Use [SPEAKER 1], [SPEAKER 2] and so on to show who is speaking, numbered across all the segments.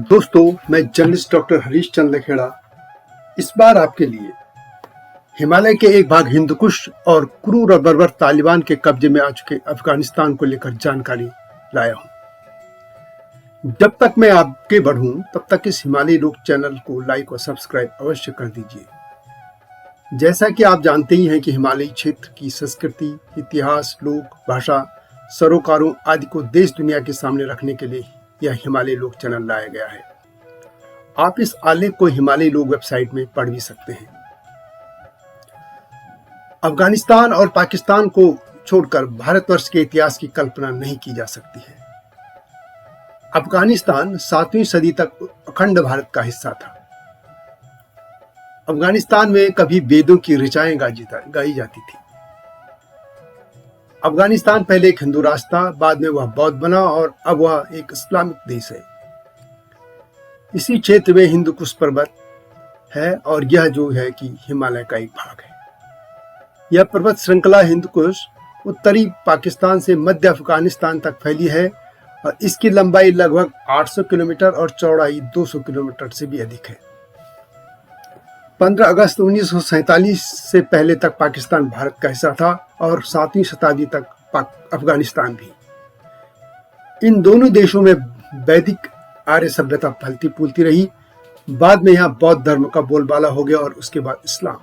[SPEAKER 1] दोस्तों, मैं journalist doctor Harish Chandra Lakhera इस बार आपके लिए हिमालय के एक भाग हिंदकुश और क्रूर और बर्बर तालिबान के कब्जे में आ चुके अफगानिस्तान को लेकर जानकारी लाया हूं। जब तक मैं आगे बढ़ूं तब तक इस हिमालय लोक चैनल को लाइक और सब्सक्राइब अवश्य कर दीजिए। जैसा कि आप जानते ही हैं कि हिमालयी क्षेत्र की संस्कृति, इतिहास, लोक भाषा, सरोकारों आदि को देश दुनिया के सामने रखने के लिए यह हिमालय लोक चैनल लाया गया है। आप इस आलेख को हिमालय लोक वेबसाइट में पढ़ भी सकते हैं। अफगानिस्तान और पाकिस्तान को छोड़कर भारतवर्ष के इतिहास की कल्पना नहीं की जा सकती है। अफगानिस्तान 7वीं सदी तक अखंड भारत का हिस्सा था। अफगानिस्तान में कभी वेदों की ऋचाएं गाई जाती थी। अफगानिस्तान पहले एक हिंदू राष्ट्र था, बाद में वह बौद्ध बना और अब वह एक इस्लामिक देश है। इसी क्षेत्र में हिंदुकुश पर्वत है और यह जो है कि हिमालय का एक भाग है। यह पर्वत श्रृंखला हिंदुकुश उत्तरी पाकिस्तान से मध्य अफगानिस्तान तक फैली है और इसकी लंबाई लगभग 800 किलोमीटर और चौड़ाई 200 किलोमीटर से भी अधिक है। 15 अगस्त 1947 से पहले तक पाकिस्तान भारत का हिस्सा था और 7वीं शताब्दी तक अफगानिस्तान भी। इन दोनों देशों में वैदिक आर्य सभ्यता फलती फूलती रही। बाद में यहाँ बौद्ध धर्म का बोलबाला हो गया और उसके बाद इस्लाम।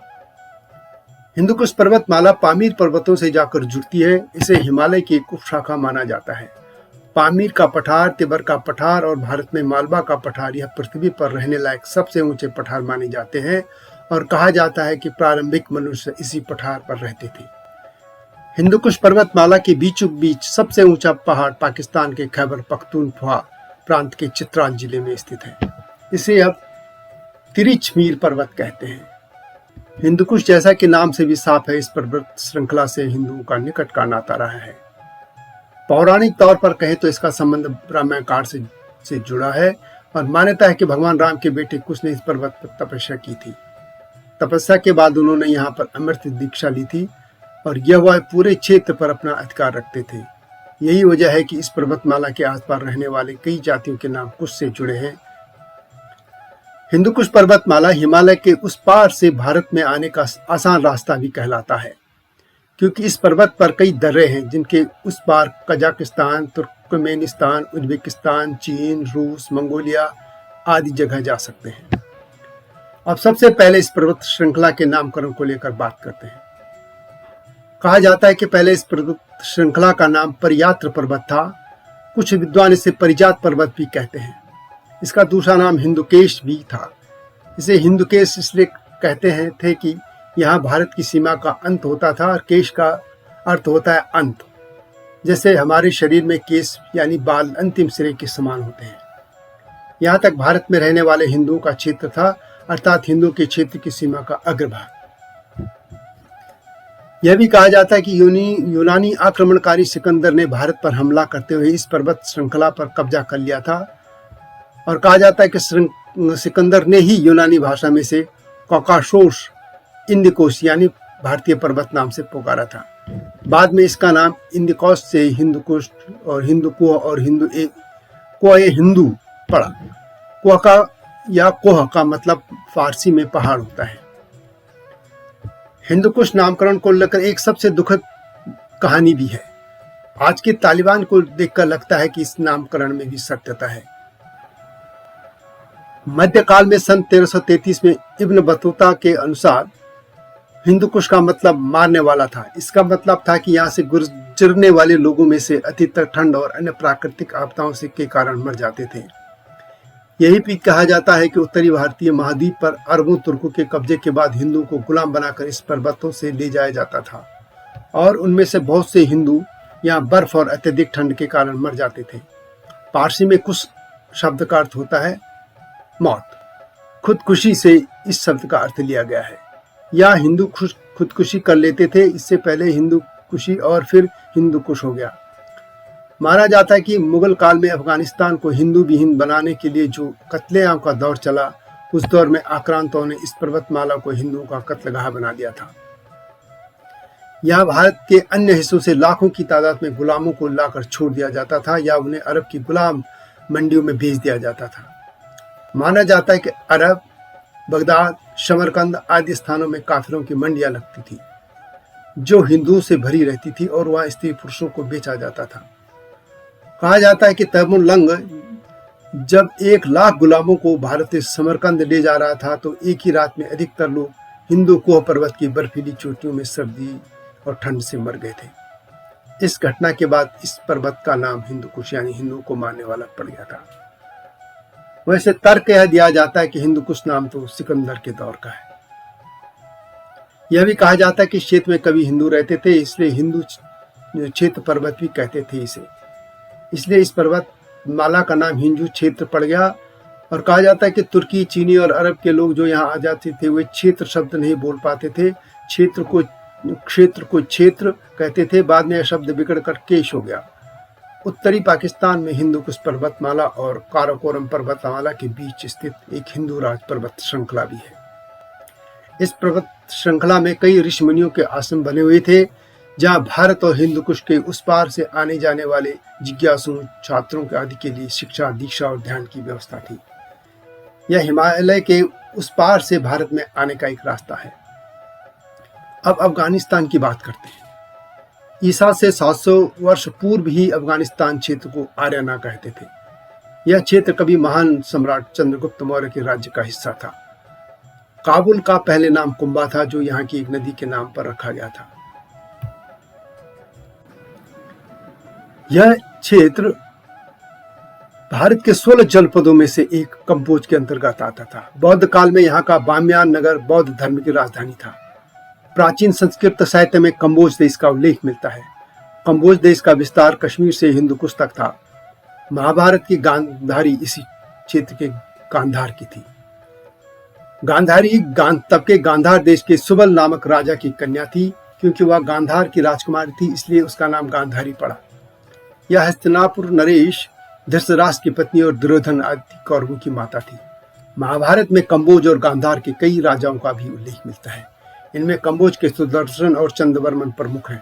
[SPEAKER 1] हिंदुकुश पर्वतमाला पामीर पर्वतों से जाकर जुड़ती है। इसे हिमालय की एक उपशाखा माना जाता है। पामीर का पठार, तिब्बत का पठार और भारत में मालवा का पठार यह पृथ्वी पर रहने लायक सबसे ऊंचे पठार माने जाते हैं और कहा जाता है कि प्रारंभिक मनुष्य इसी पठार पर रहते थे। हिंदुकुश पर्वतमाला के बीचों बीच सबसे ऊंचा पहाड़ पाकिस्तान के खैबर पख्तूनख्वा प्रांत के चित्राल जिले में स्थित है। इसे अब तिरिचमीर पर्वत कहते हैं। हिंदुकुश जैसा कि नाम से भी साफ है, इस पर्वत श्रृंखला से हिंदुओं का निकट का नाता रहा है। पौराणिक तौर पर कहे तो इसका संबंध रामायण काल से जुड़ा है और मान्यता है कि भगवान राम के बेटे कुश ने इस पर्वत पर तपस्या की थी। तपस्या के बाद उन्होंने यहाँ पर अमृत दीक्षा ली थी और यह वह पूरे क्षेत्र पर अपना अधिकार रखते थे। यही वजह है कि इस पर्वतमाला के आसपास रहने वाले कई जातियों के नाम कुश से जुड़े हैं। हिंदुकुश पर्वतमाला हिमालय के उस पार से भारत में आने का आसान रास्ता भी कहलाता है, क्योंकि इस पर्वत पर कई दर्रे हैं जिनके उस पार कजाकिस्तान, तुर्कमेनिस्तान, उज्बेकिस्तान, चीन, रूस, मंगोलिया आदि जगह जा सकते हैं। अब सबसे पहले इस पर्वत श्रृंखला के नामकरण को लेकर बात करते हैं। कहा जाता है कि पहले इस पर्वत श्रृंखला का नाम परियात्र पर्वत था। कुछ विद्वान इसे परिजात पर्वत भी कहते हैं। इसका दूसरा नाम हिंदुकेश भी था। इसे हिंदुकेश इसलिए कहते हैं थे कि यहाँ भारत की सीमा का अंत होता था और केश का अर्थ होता है अंत। जैसे हमारे शरीर में केश यानी बाल अंतिम सिरे के समान होते हैं। यहाँ तक भारत में रहने वाले हिंदुओं का क्षेत्र था, अर्थात हिंदुओं के क्षेत्र की सीमा का अग्रभाग। यह भी कहा जाता है कि यूनानी आक्रमणकारी सिकंदर ने भारत पर हमला करते हुए इस पर्वत श्रृंखला पर कब्जा कर लिया था और कहा जाता है कि सिकंदर ने ही यूनानी भाषा में से कॉकासोस इंदिकोस यानी भारतीय पर्वत नाम से पुकारा था। बाद में इसका नाम इंदिकोस से हिंदुकुश और हिंदुकुह और हिंदू पड़ा। कुह का या कोह का मतलब फारसी में पहाड़ होता है। हिंदुकुश नामकरण को लेकर एक सबसे दुखद कहानी भी है। आज के तालिबान को देखकर लगता है कि इस नामकरण में भी सत्यता है। मध्यकाल में सन 1333 में इब्न बतूता के अनुसार हिंदुकुश का मतलब मारने वाला था। इसका मतलब था कि यहाँ से गुजरने वाले लोगों में से अधिकतर ठंड और अन्य प्राकृतिक आपदाओं से के कारण मर जाते थे। यही भी कहा जाता है कि उत्तरी भारतीय महाद्वीप पर अरबों तुर्कों के कब्जे के बाद हिंदुओं को गुलाम बनाकर इस पर्वतों से ले जाया जाता था और उनमें से बहुत से हिंदू यहाँ बर्फ और अत्यधिक ठंड के कारण मर जाते थे। पारसी में कुश शब्द का अर्थ होता है मौत। खुदकुशी से इस शब्द का अर्थ लिया गया है। या हिंदू खुदकुशी कर लेते थे। इससे पहले हिंदू कुशी और फिर हिंदू कुश हो गया। माना जाता है कि मुगल काल में अफगानिस्तान को हिंदू विहीन बनाने के लिए जो कत्लेआम का दौर चला, उस दौर में आक्रांतों ने इस पर्वतमाला को हिंदुओं का कत्लगाह बना दिया था। यहाँ भारत के अन्य हिस्सों से लाखों की तादाद में गुलामों को लाकर छोड़ दिया जाता था या उन्हें अरब की गुलाम मंडियों में भेज दिया जाता था। माना जाता है कि अरब, बगदाद, समरकंद आदि स्थानों में काफिरों की मंडियां लगती थी जो हिंदुओं से भरी रहती थी और वहां स्त्री पुरुषों को बेचा जाता था। कहा जाता है कि तैमुरलंग जब 1,00,000 गुलामों को भारत से समरकंद ले जा रहा था तो एक ही रात में अधिकतर लोग हिंदू कोह पर्वत की बर्फीली चोटियों में सर्दी और ठंड से मर गए थे। इस घटना के बाद इस पर्वत का नाम हिंदुकुश यानी हिंदुओं को मारने वाला पड़ गया था। वैसे तर्क यह दिया जाता है कि हिंदुकुश नाम तो सिकंदर के दौर का है। यह भी कहा जाता है कि इस क्षेत्र में कभी हिंदू रहते थे, इसलिए हिंदू क्षेत्र पर्वत भी कहते थे इसे। इसलिए इस पर्वत माला का नाम हिंदू क्षेत्र पड़ गया। और कहा जाता है कि तुर्की, चीनी और अरब के लोग जो यहाँ आ जाते थे वे क्षेत्र शब्द नहीं बोल पाते थे, क्षेत्र को क्षेत्र कहते थे। बाद में यह शब्द बिगड़ कर केश हो गया। उत्तरी पाकिस्तान में हिंदुकुश पर्वतमाला और काराकोरम पर्वतमाला के बीच स्थित एक हिंदू राज पर्वत श्रृंखला भी है। इस पर्वत श्रृंखला में कई ऋषि मुनियों के आश्रम बने हुए थे जहाँ भारत और हिंदुकुश के उस पार से आने जाने वाले जिज्ञासुओं, छात्रों के आदि के लिए शिक्षा, दीक्षा और ध्यान की व्यवस्था थी। यह हिमालय के उस पार से भारत में आने का एक रास्ता है। अब अफगानिस्तान की बात करते हैं। ईसा से 700 वर्ष पूर्व ही अफगानिस्तान क्षेत्र को आर्याना कहते थे। यह क्षेत्र कभी महान सम्राट चंद्रगुप्त मौर्य के राज्य का हिस्सा था। काबुल का पहले नाम कुंभा था जो यहाँ की एक नदी के नाम पर रखा गया था। यह क्षेत्र भारत के 16 जनपदों में से एक कंबोज के अंतर्गत आता था। बौद्ध काल में यहाँ का बामियान नगर बौद्ध धर्म की राजधानी था। प्राचीन संस्कृत साहित्य में कंबोज देश का उल्लेख मिलता है। कंबोज देश का विस्तार कश्मीर से हिंदुकुश तक था। महाभारत की गांधारी इसी क्षेत्र के गांधार की थी। गांधारी तब के गांधार देश के सुबल नामक राजा की कन्या थी। क्योंकि वह गांधार की राजकुमारी थी इसलिए उसका नाम गांधारी पड़ा। यह हस्तिनापुर नरेश, धृतराष्ट्र की पत्नी और दुर्योधन आदि कौरवों की माता थी। महाभारत में कंबोज और गांधार के कई राजाओं का भी उल्लेख मिलता है। इनमें कंबोज के सुदर्शन और चंद्रवर्मन प्रमुख हैं।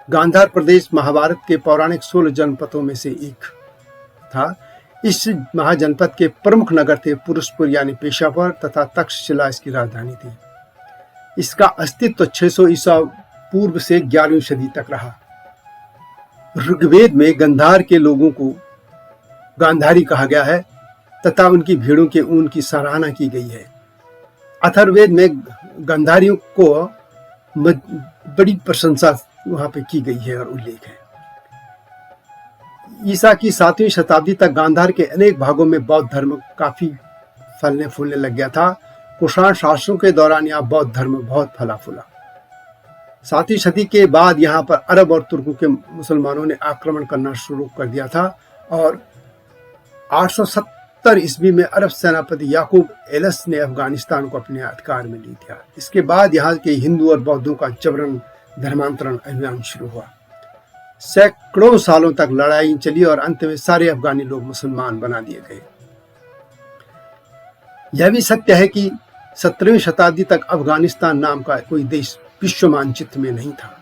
[SPEAKER 1] गांधार प्रदेश महाभारत के पौराणिक 16 जनपदों में से एक था। इस महाजनपद के प्रमुख नगर थे पुरुषपुर यानी पेशावर तथा तक्षशिला इसकी राजधानी थी। इसका अस्तित्व 600 ईसा पूर्व से 11वीं सदी तक रहा। ऋग्वेद में गांधार के लोगों को गांधारी कहा गया है तथा उनकी भेड़ों के ऊन की सराहना की गई है। अथर्ववेद में गांधारियों को बड़ी प्रशंसा वहां पे की गई है और उल्लेख है। ईसा की 7वीं शताब्दी तक गांधार के अनेक भागों में बौद्ध धर्म काफी फलने फूलने लग गया था। कुषाण शासकों के दौरान यहाँ बौद्ध धर्म बहुत फला फूला। 7वीं सदी के बाद यहाँ पर अरब और तुर्कों के मुसलमानों ने आक्रमण करना शुरू कर दिया था और 870 ईस्वी में अरब सेनापति याकूब एलस ने अफगानिस्तान को अपने अधिकार में ले लिया। इसके बाद यहाँ के हिंदू और बौद्धों का जबरन धर्मांतरण अभियान शुरू हुआ। सैकड़ों सालों तक लड़ाई चली और अंत में सारे अफगानी लोग मुसलमान बना दिए गए। यह भी सत्य है कि 17वीं शताब्दी तक अफगानिस्तान नाम का कोई देश विश्व मानचित्र में नहीं था।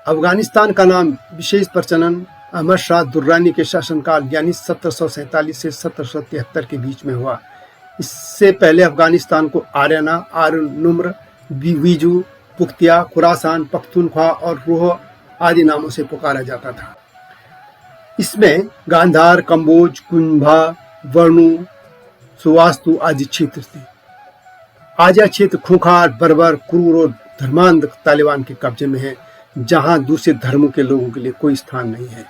[SPEAKER 1] अफगानिस्तान का नाम विशेष प्रचलन अहमद शाह दुर्रानी के शासनकाल यानी 1747 से 1773 के बीच में हुआ। इससे पहले अफगानिस्तान को आर्याना, आर्यनुम्र, बीजू, पुख्तिया, खुरासान, पख्तूनख्वा और रोह आदि नामों से पुकारा जाता था। इसमें गांधार, कंबोज, कुंभा, वर्णु, सुवास्तु आदि क्षेत्र थे। आज यह क्षेत्र खूंखार, बर्बर, क्रूर और धर्मांध तालिबान के कब्जे में है, जहां दूसरे धर्मों के लोगों के लिए कोई स्थान नहीं है।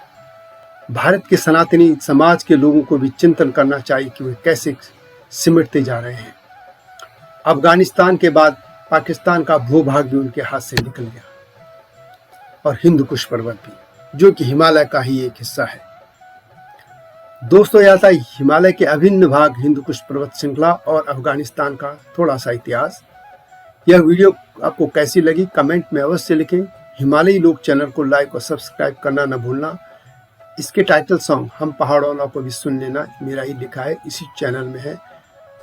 [SPEAKER 1] भारत के सनातनी समाज के लोगों को भी चिंतन करना चाहिए कि वे कैसे सिमटते जा रहे हैं। अफगानिस्तान के बाद पाकिस्तान का भूभाग भी उनके हाथ से निकल गया और हिंदुकुश पर्वत भी, जो कि हिमालय का ही एक हिस्सा है। दोस्तों, यह था हिमालय के अभिन्न भाग हिंदुकुश पर्वत श्रृंखला और अफगानिस्तान का थोड़ा सा इतिहास। यह वीडियो आपको कैसी लगी कमेंट में अवश्य लिखें। हिमालयी लोग चैनल को लाइक और सब्सक्राइब करना न भूलना। इसके टाइटल सॉन्ग हम पहाड़ों को भी सुन लेना मेरा ही लिखा है, इसी चैनल में है।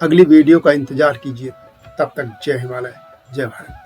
[SPEAKER 1] अगली वीडियो का इंतजार कीजिए। तब तक जय हिमालय, जय भारत।